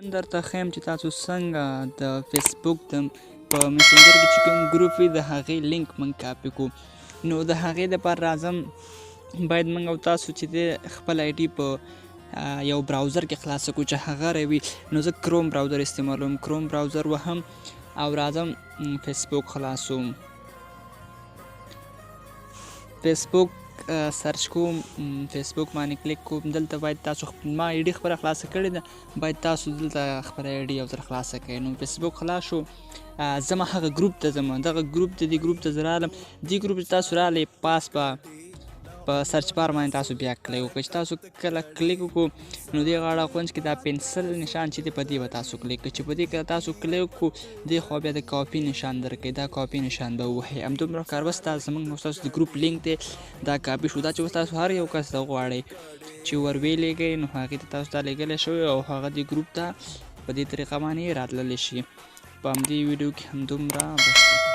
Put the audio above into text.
نن درته ښیم چې تاسو څنګه د فیسبوک په مسنجر کې چې کوم ګروپ وي د هغې لینک موږ کاپي کړو. نو د هغې دپاره راځم باید موږ او تاسو چې دی خپل آی ډي په یو براوزر کې خلاصه کړو چې هغه روي. نو زه کروم براوزر استعمالوم، کروم براوزر وهم او راځم فیسبوک خلاصوم. فیسبوک سرچ کوم، فیسبوک باندې کلیک کوم. دلته باید تاسو ما آی ډي خپله خلاصه کړې ده، باید تاسو دلته خپله آی ډي یو ځل خلاصه کړئ. نو فیسبوک خلاص شو، زه هغه ګروپ ته ځم، دغه ګروپ ته دې ګروپ ته زه رالم. دې ګروپ ته تاسو رالی پاس په سرچ بار باندې تاسو بیا کلیک وکړئ. چې تاسو کله کلیک وکړو نو دې غاړه کونج کې دا پنسل نشان چې دی په دې به تاسو کلیک کړئ. چې په دې کله تاسو کلیک وکړو دې خوا بیا د کاپي نشان درکوي، دا کاپي نشان به ووهئ. همدومره کار بس دا زموږ ستاسو د ګروپ لینک دی دا کاپي شو. دا چې اوس تاسو هر یو کس ته غواړئ چې ور ویلېږئ نو هغې ته تاسو ته لیږلی شوی او هغه دې ګروپ ته په دې طریقه باندې راتللی شي. په همدې ویډیو کې همدومره بس.